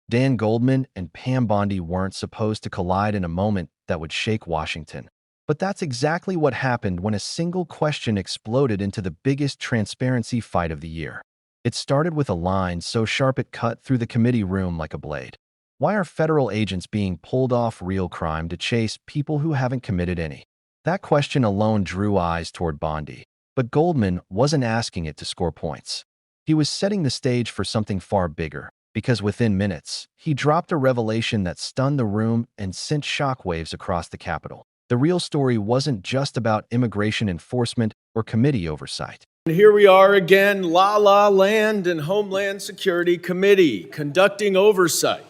Dan Goldman and Pam Bondi weren't supposed to collide in a moment that would shake Washington. But that's exactly what happened when a single question exploded into the biggest transparency fight of the year. It started with a line so sharp it cut through the committee room like a blade. Why are federal agents being pulled off real crime to chase people who haven't committed any? That question alone drew eyes toward Bondi. But Goldman wasn't asking it to score points. He was setting the stage for something far bigger, because within minutes, he dropped a revelation that stunned the room and sent shockwaves across the Capitol. The real story wasn't just about immigration enforcement or committee oversight. And here we are again, La La Land and Homeland Security Committee, conducting oversight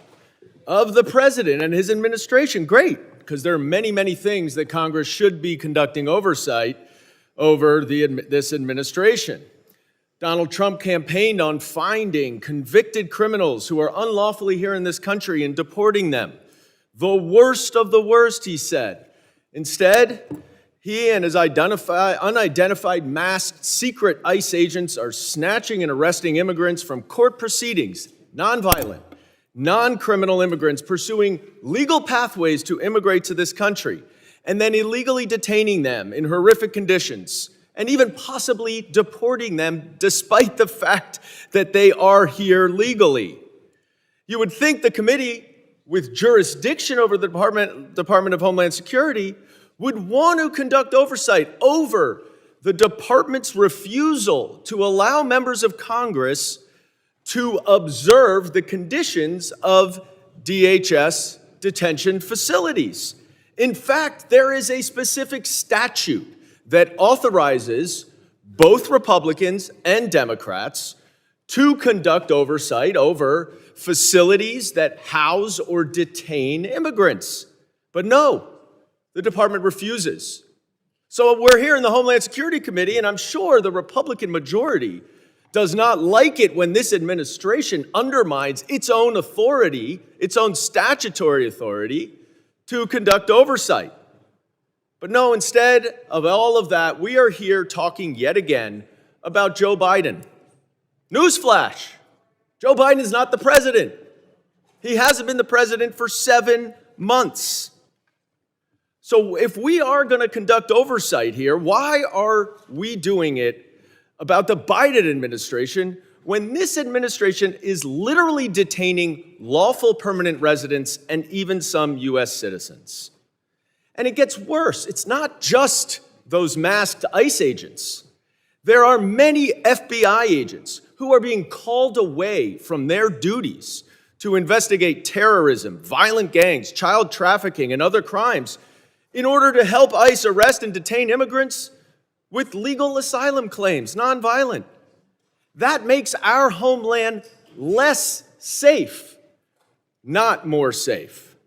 of the president and his administration. Great, because there are many, many things that Congress should be conducting oversight over this administration. Donald Trump campaigned on finding convicted criminals who are unlawfully here in this country and deporting them. The worst of the worst, he said. Instead, he and his unidentified masked secret ICE agents are snatching and arresting immigrants from court proceedings, nonviolent, non-criminal immigrants pursuing legal pathways to immigrate to this country, and then illegally detaining them in horrific conditions, and even possibly deporting them despite the fact that they are here legally. You would think the committee with jurisdiction over the Department of Homeland Security would want to conduct oversight over the department's refusal to allow members of Congress to observe the conditions of DHS detention facilities. In fact, there is a specific statute that authorizes both Republicans and Democrats to conduct oversight over facilities that house or detain immigrants. But no, the department refuses. So we're here in the Homeland Security Committee, and I'm sure the Republican majority does not like it when this administration undermines its own authority, its own statutory authority, to conduct oversight. But no, instead of all of that, we are here talking yet again about Joe Biden. Newsflash, Joe Biden is not the president. He hasn't been the president for 7 months. So if we are going to conduct oversight here, why are we doing it about the Biden administration when this administration is literally detaining lawful permanent residents and even some U.S. citizens? And it gets worse. It's not just those masked ICE agents. There are many FBI agents who are being called away from their duties to investigate terrorism, violent gangs, child trafficking, and other crimes in order to help ICE arrest and detain immigrants with legal asylum claims, nonviolent. That makes our homeland less safe, not more safe.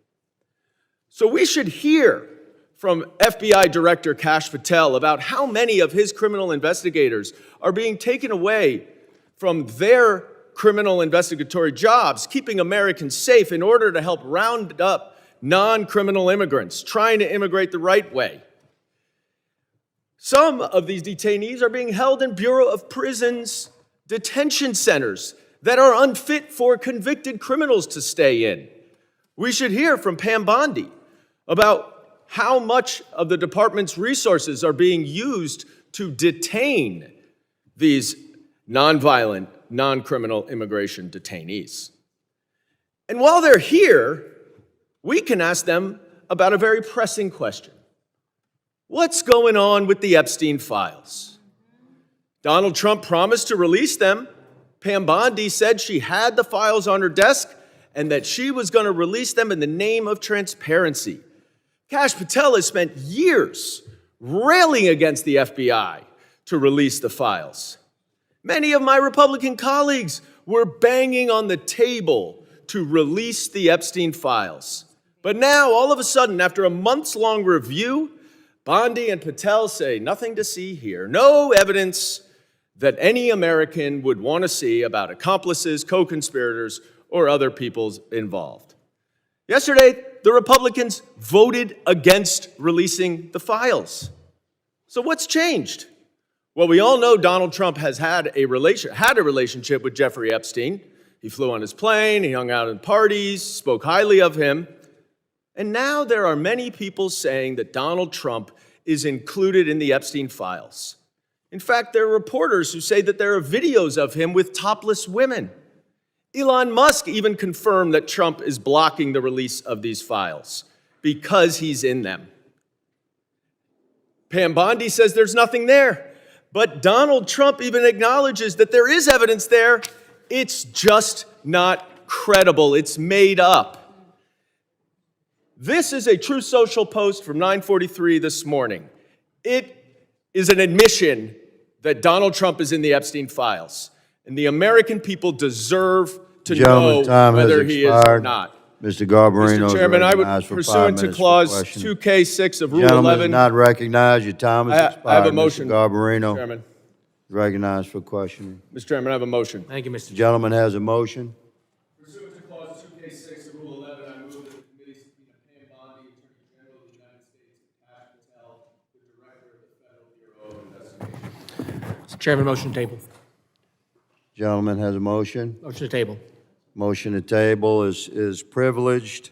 So we should hear from FBI Director Kash Patel about how many of his criminal investigators are being taken away from their criminal investigatory jobs, keeping Americans safe in order to help round up non-criminal immigrants trying to immigrate the right way. Some of these detainees are being held in Bureau of Prisons detention centers that are unfit for convicted criminals to stay in. We should hear from Pam Bondi about how much of the department's resources are being used to detain these nonviolent, non-criminal immigration detainees. And while they're here, we can ask them about a very pressing question. What's going on with the Epstein files? Donald Trump promised to release them. Pam Bondi said she had the files on her desk and that she was going to release them in the name of transparency. Kash Patel has spent years railing against the FBI to release the files. Many of my Republican colleagues were banging on the table to release the Epstein files. But now, all of a sudden, after a months-long review, Bondi and Patel say nothing to see here, no evidence that any American would want to see about accomplices, co-conspirators, or other people involved. Yesterday, the Republicans voted against releasing the files. So what's changed? Well, we all know Donald Trump has had a relationship with Jeffrey Epstein. He flew on his plane, he hung out in parties, spoke highly of him. And now there are many people saying that Donald Trump is included in the Epstein files. In fact, there are reporters who say that there are videos of him with topless women. Elon Musk even confirmed that Trump is blocking the release of these files because he's in them. Pam Bondi says there's nothing there, but Donald Trump even acknowledges that there is evidence there. It's just not credible. It's made up. This is a True Social post from 9:43 this morning. It is an admission that Donald Trump is in the Epstein files, and the American people deserve to know whether he is or not. Mr. Garbarino, Mr. Chairman, I would, pursuant to Clause 2K6 of Rule 11. Gentleman is not recognized. Your time has expired. I have a motion. Mr. Garbarino, Mr. Chairman. recognized for questioning. Mr. Chairman, I have a motion. Thank you, Mr. Chairman. Gentleman has a motion. Pursuant to Clause 2K6 of Rule 11, I move that the committee subpoena Pam Bondi, Attorney General of the United States, and Cash Patel, the Director of the Federal Bureau of Investigation. Mr. Chairman, motion to table. Gentleman has a motion. Motion to table. Motion to table is privileged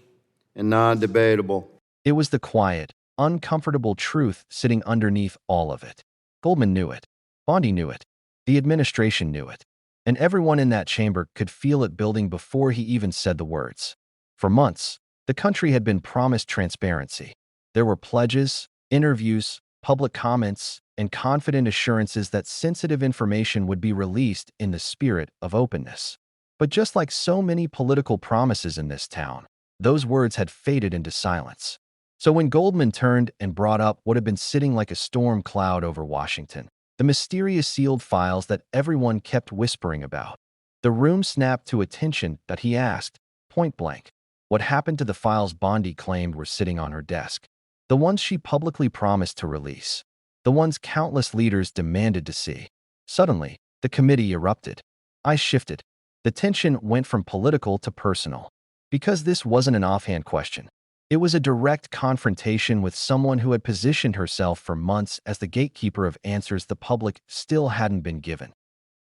and non-debatable. It was the quiet, uncomfortable truth sitting underneath all of it. Goldman knew it. Bondi knew it. The administration knew it. And everyone in that chamber could feel it building before he even said the words. For months, the country had been promised transparency. There were pledges, interviews, public comments, and confident assurances that sensitive information would be released in the spirit of openness. But just like so many political promises in this town, those words had faded into silence. So when Goldman turned and brought up what had been sitting like a storm cloud over Washington, the mysterious sealed files that everyone kept whispering about, the room snapped to attention that he asked, point blank, what happened to the files Bondi claimed were sitting on her desk, the ones she publicly promised to release, the ones countless leaders demanded to see. Suddenly, the committee erupted. Eyes shifted. The tension went from political to personal. Because this wasn't an offhand question. It was a direct confrontation with someone who had positioned herself for months as the gatekeeper of answers the public still hadn't been given.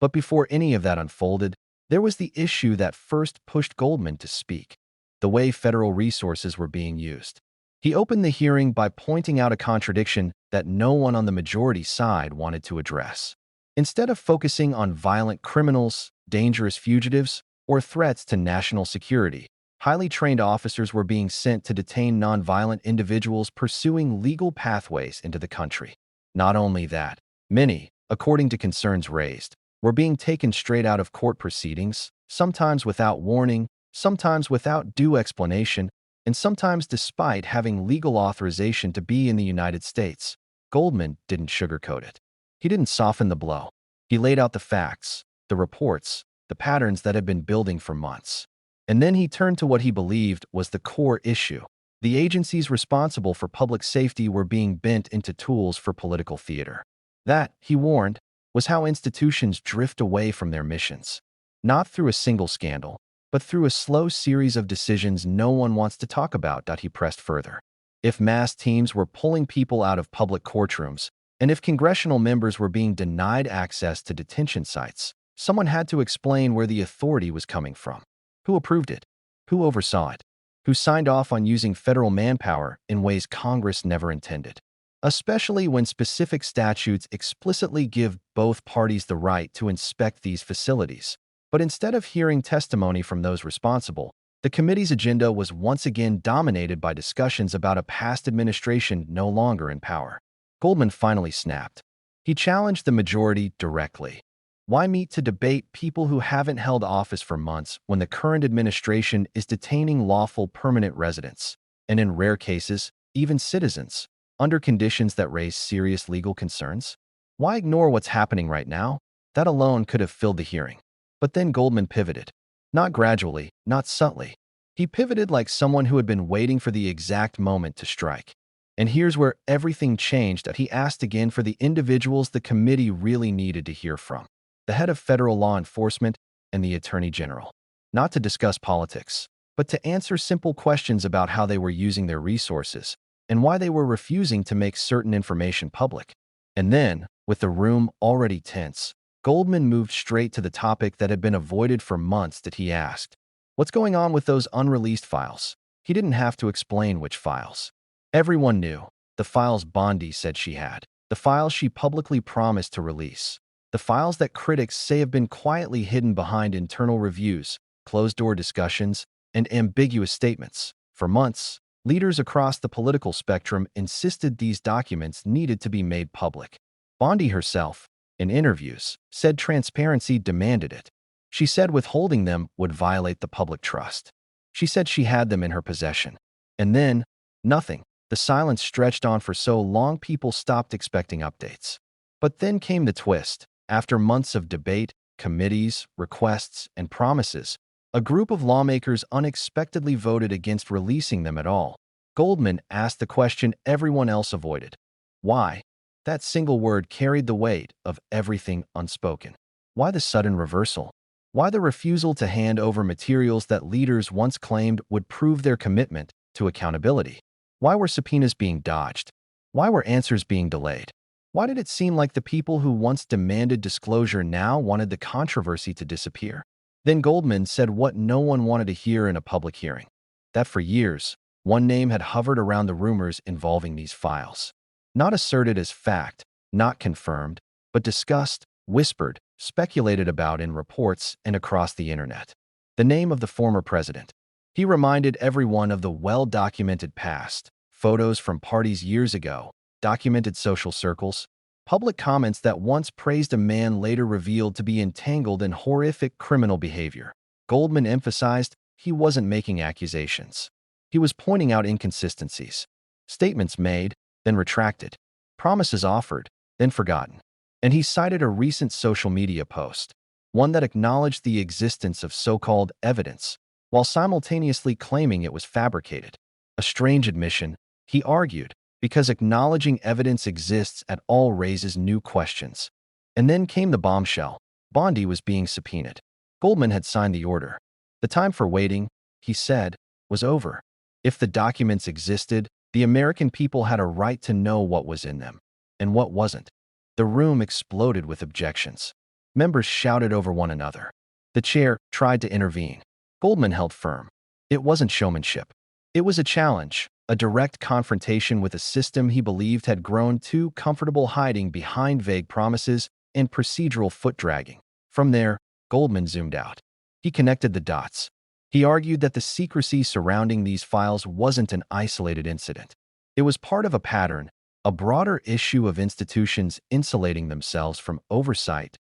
But before any of that unfolded, there was the issue that first pushed Goldman to speak, the way federal resources were being used. He opened the hearing by pointing out a contradiction that no one on the majority side wanted to address. Instead of focusing on violent criminals, dangerous fugitives, or threats to national security, highly trained officers were being sent to detain nonviolent individuals pursuing legal pathways into the country. Not only that, many, according to concerns raised, were being taken straight out of court proceedings, sometimes without warning, sometimes without due explanation, and sometimes despite having legal authorization to be in the United States. Goldman didn't sugarcoat it. He didn't soften the blow. He laid out the facts, the reports, the patterns that had been building for months. And then he turned to what he believed was the core issue. The agencies responsible for public safety were being bent into tools for political theater. That, he warned, was how institutions drift away from their missions. Not through a single scandal, but through a slow series of decisions no one wants to talk about. He pressed further. If mass teams were pulling people out of public courtrooms, and if congressional members were being denied access to detention sites, someone had to explain where the authority was coming from. Who approved it? Who oversaw it? Who signed off on using federal manpower in ways Congress never intended? Especially when specific statutes explicitly give both parties the right to inspect these facilities. But instead of hearing testimony from those responsible, the committee's agenda was once again dominated by discussions about a past administration no longer in power. Goldman finally snapped. He challenged the majority directly. Why meet to debate people who haven't held office for months when the current administration is detaining lawful permanent residents, and in rare cases, even citizens, under conditions that raise serious legal concerns? Why ignore what's happening right now? That alone could have filled the hearing. But then Goldman pivoted. Not gradually, not subtly. He pivoted like someone who had been waiting for the exact moment to strike. And here's where everything changed. He asked again for the individuals the committee really needed to hear from. The head of federal law enforcement and the attorney general. Not to discuss politics, but to answer simple questions about how they were using their resources and why they were refusing to make certain information public. And then, with the room already tense, Goldman moved straight to the topic that had been avoided for months that he asked. What's going on with those unreleased files? He didn't have to explain which files. Everyone knew. The files Bondi said she had. The files she publicly promised to release. The files that critics say have been quietly hidden behind internal reviews, closed-door discussions, and ambiguous statements. For months, leaders across the political spectrum insisted these documents needed to be made public. Bondi herself, in interviews, said transparency demanded it. She said withholding them would violate the public trust. She said she had them in her possession. And then, nothing. The silence stretched on for so long people stopped expecting updates. But then came the twist. After months of debate, committees, requests, and promises, a group of lawmakers unexpectedly voted against releasing them at all. Goldman asked the question everyone else avoided. Why? That single word carried the weight of everything unspoken. Why the sudden reversal? Why the refusal to hand over materials that leaders once claimed would prove their commitment to accountability? Why were subpoenas being dodged? Why were answers being delayed? Why did it seem like the people who once demanded disclosure now wanted the controversy to disappear? Then Goldman said what no one wanted to hear in a public hearing. That for years, one name had hovered around the rumors involving these files. Not asserted as fact, not confirmed, but discussed, whispered, speculated about in reports and across the internet. The name of the former president. He reminded everyone of the well-documented past, photos from parties years ago, documented social circles, public comments that once praised a man later revealed to be entangled in horrific criminal behavior. Goldman emphasized he wasn't making accusations. He was pointing out inconsistencies. Statements made, then retracted. Promises offered, then forgotten. And he cited a recent social media post, one that acknowledged the existence of so-called evidence, while simultaneously claiming it was fabricated. A strange admission, he argued, because acknowledging evidence exists at all raises new questions. And then came the bombshell. Bondi was being subpoenaed. Goldman had signed the order. The time for waiting, he said, was over. If the documents existed, the American people had a right to know what was in them, and what wasn't. The room exploded with objections. Members shouted over one another. The chair tried to intervene. Goldman held firm. It wasn't showmanship. It was a challenge, a direct confrontation with a system he believed had grown too comfortable hiding behind vague promises and procedural foot-dragging. From there, Goldman zoomed out. He connected the dots. He argued that the secrecy surrounding these files wasn't an isolated incident. It was part of a pattern, a broader issue of institutions insulating themselves from oversight.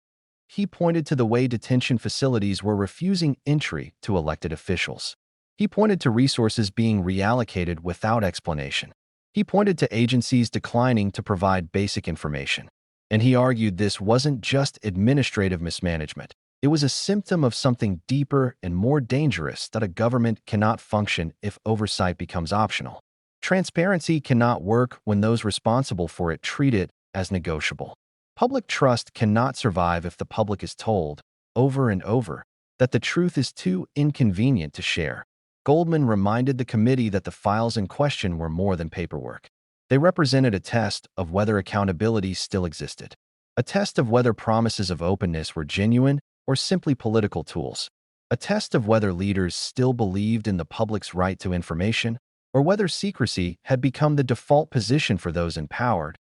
He pointed to the way detention facilities were refusing entry to elected officials. He pointed to resources being reallocated without explanation. He pointed to agencies declining to provide basic information. And he argued this wasn't just administrative mismanagement. It was a symptom of something deeper and more dangerous, that a government cannot function if oversight becomes optional. Transparency cannot work when those responsible for it treat it as negotiable. Public trust cannot survive if the public is told, over and over, that the truth is too inconvenient to share. Goldman reminded the committee that the files in question were more than paperwork. They represented a test of whether accountability still existed, a test of whether promises of openness were genuine or simply political tools, a test of whether leaders still believed in the public's right to information, or whether secrecy had become the default position for those in power.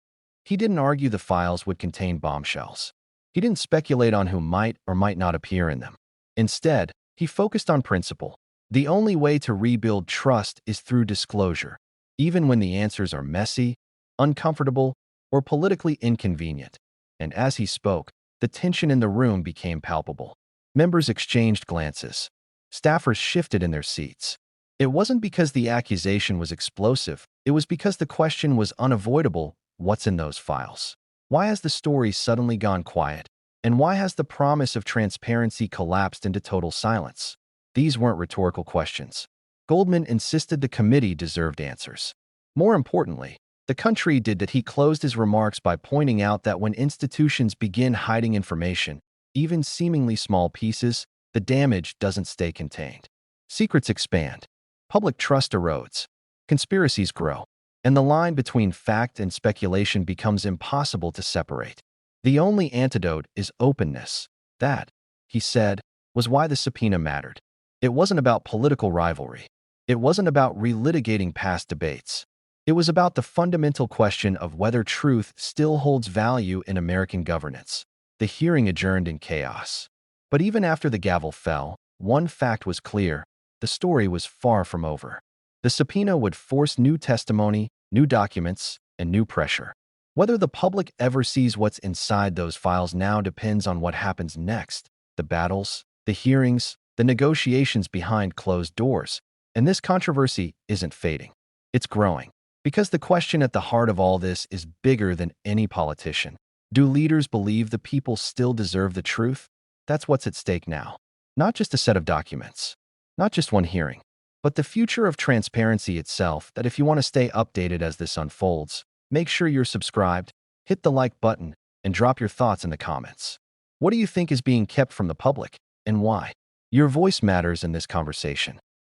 He didn't argue the files would contain bombshells. He didn't speculate on who might or might not appear in them. Instead, he focused on principle. The only way to rebuild trust is through disclosure, even when the answers are messy, uncomfortable, or politically inconvenient. And as he spoke, the tension in the room became palpable. Members exchanged glances. Staffers shifted in their seats. It wasn't because the accusation was explosive. It was because the question was unavoidable. What's in those files? Why has the story suddenly gone quiet? And why has the promise of transparency collapsed into total silence? These weren't rhetorical questions. Goldman insisted the committee deserved answers. More importantly, the country did that. He closed his remarks by pointing out that when institutions begin hiding information, even seemingly small pieces, the damage doesn't stay contained. Secrets expand. Public trust erodes. Conspiracies grow. And the line between fact and speculation becomes impossible to separate. The only antidote is openness. That, he said, was why the subpoena mattered. It wasn't about political rivalry. It wasn't about relitigating past debates. It was about the fundamental question of whether truth still holds value in American governance. The hearing adjourned in chaos. But even after the gavel fell, one fact was clear: the story was far from over. The subpoena would force new testimony, new documents, and new pressure. Whether the public ever sees what's inside those files now depends on what happens next: the battles, the hearings, the negotiations behind closed doors. And this controversy isn't fading. It's growing. Because the question at the heart of all this is bigger than any politician. Do leaders believe the people still deserve the truth? That's what's at stake now. Not just a set of documents, not just one hearing, but the future of transparency itself. That if you want to stay updated as this unfolds, make sure you're subscribed, hit the like button, and drop your thoughts in the comments. What do you think is being kept from the public, and why? Your voice matters in this conversation.